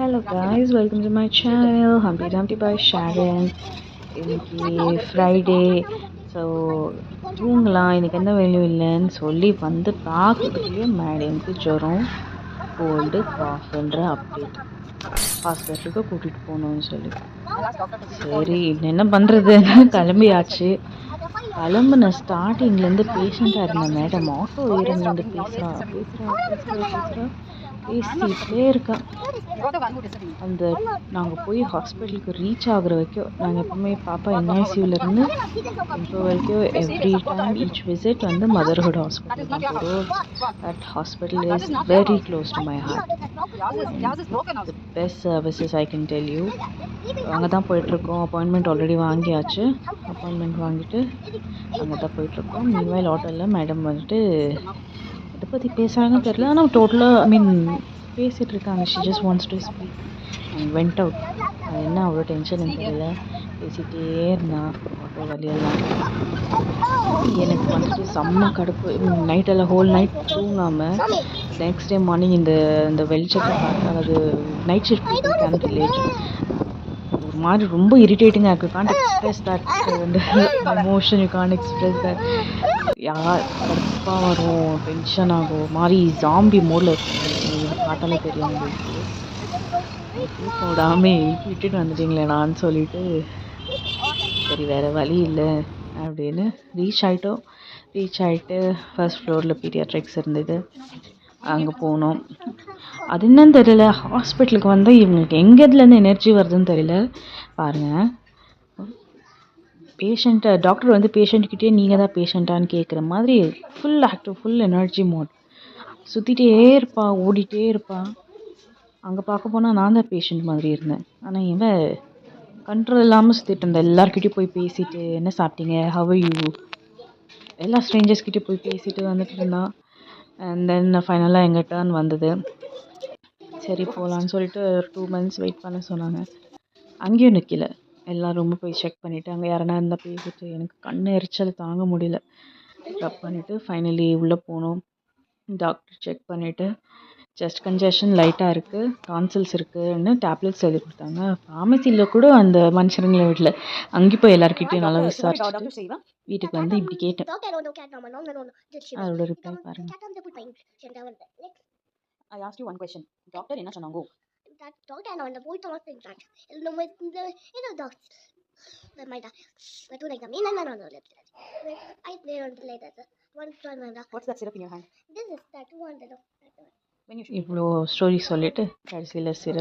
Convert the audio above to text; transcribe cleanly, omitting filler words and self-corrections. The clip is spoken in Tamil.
Hello guys, welcome to my channel Humpty Dumpty by Sharon. இன்னைக்கு ஃப்ரைடே. ஸோ தூங்கலாம், இன்னைக்கு எந்த வேலையும் இல்லைன்னு சொல்லி வந்து பார்க்கறதுக்குள்ளேயே மேடம்க்கு ஜுரம், கோல்டு, காஃப்ன்ற அப்டேட். ஹாஸ்பிட்டலுக்கு கூட்டிகிட்டு போகணும்னு சொல்லி சரி என்ன பண்ணுறதுன்னு கிளம்பியாச்சு. கிளம்புன ஸ்டார்டிங்லேருந்து பேஷண்ட்டாக இருந்த மேடம் ஆட்டோ ஏறிலேருந்து பேசிகிட்டே இருக்கா. அந்த நாங்கள் போய் ஹாஸ்பிட்டலுக்கு ரீச் ஆகுற வரைக்கும், நாங்கள் எப்பவுமே பாப்பா என்ஐசியூலேருந்து இப்போ வரைக்கும் எவ்ரி டைம் ஈச் விசிட் வந்து மதர்ஹுட் ஹாஸ்பிட்டல் தான் போகிறோம். That hospital is very close to my heart. The best services I can tell you. அங்கே தான் போயிட்டுருக்கோம். அப்பாயின்மெண்ட் ஆல்ரெடி வாங்கியாச்சு. அப்பாயின்மெண்ட் வாங்கிட்டு அங்கே தான் போயிட்டுருக்கோம். மீன்வைல் ஆட்டோவில் மேடம் வந்துட்டு இதை பற்றி பேசுகிறாங்கன்னு தெரியல, ஆனால் டோட்டலாக பேசிகிட்டு இருக்காங்க. She just wants to speak and went out. அது என்ன அவ்வளோ டென்ஷன் தெரியல, பேசிகிட்டே இருந்தான் ஆட்டோ வழியெல்லாம். எனக்கு வந்துட்டு செம்ம கடுப்பு. நைட்டெல்லாம் ஹோல் நைட் தூங்காமல் நெக்ஸ்ட் டே மார்னிங் இந்த வெளிச்சத்தை பார்த்தா அது night shift people can relate. ஒரு மாதிரி ரொம்ப இரிட்டேட்டிங்காக இருக்குது. Can't express that emotion, you can't express that. யார் கடுப்பாக வரும், டென்ஷன் ஆகும், மாதிரி ஜாம்பி மோடில் இருக்கும். இது பார்த்தாலே தெரியும் உங்களுக்கு. தூக்கம் விடாமல் எழுப்பி விட்டுட்டு வந்துட்டீங்களே நான் சொல்லிட்டு சரி வேறு வழி இல்லை அப்படின்னு ரீச் ஆகிட்டு ஃபர்ஸ்ட் ஃப்ளோரில் பீடியாட்ரிக்ஸ் இருந்தது, அங்கே போனோம். அது என்னன்னு தெரியல, ஹாஸ்பிட்டலுக்கு வந்து இவங்களுக்கு எங்கேதுலேருந்து எனர்ஜி வருதுன்னு தெரியல. பாருங்கள், பேஷண்ட்டை டாக்டர் வந்து பேஷண்ட்கிட்டே நீங்கள் தான் பேஷண்ட்டான்னு கேட்குற மாதிரி full active, full energy mode. சுற்றிட்டே இருப்பா, ஓடிட்டே இருப்பா. அங்கே பார்க்க போனால் நான் தான் பேஷண்ட் மாதிரி இருந்தேன். ஆனால் இவன் கண்ட்ரோல் இல்லாமல் சுற்றிட்டு இருந்தேன். எல்லாருக்கிட்டையும் போய் பேசிட்டு என்ன சாப்பிட்டீங்க, ஹவ் யூ, எல்லா ஸ்ட்ரேஞ்சர்ஸ்கிட்டையும் போய் பேசிட்டு வந்துட்டு இருந்தான். அண்ட் தென் ஃபைனலாக எங்கள் டர்ன் வந்தது. சரி போகலான்னு சொல்லிட்டு ஒரு 2 months வெயிட் பண்ண சொன்னாங்க. அங்கேயும் நிற்கல. எல்லா ரூமும் போய் செக் பண்ணிவிட்டு அங்கே யாரனா இருந்தால் பேசிட்டு எனக்கு கண் எரிச்சல் தாங்க முடியல. ஸ்டப் பண்ணிவிட்டு ஃபைனலி உள்ளே போனோம். டாக்டர் செக் பண்ணிவிட்டு செஸ்ட் கன்ஜெஷன் லைட்டாக இருக்குது, டான்சில்ஸ் இருக்குதுன்னு டேப்லெட்ஸ் எழுதி கொடுத்தாங்க. ஃபார்மசியில் கூட அந்த மனுஷனுங்களை வீட்டில் அங்கே போய் எல்லாருக்கிட்டையும் நல்லா விசாரிச்சுட்டு வீட்டுக்கு வந்து இப்படி கேட்டேன். அதோட ரிப்ளை பாருங்கள். I asked you one question. Doctor என்ன சொன்னாங்க? That doctor and on the boy told me that no my the doctor the my I do like the mean and no I play on the later one from What's that syrup in your hand? this is that one that When you இவ்வளோ ஸ்டோரி சொல்லிட்டு கடைசியில் சிறப்பு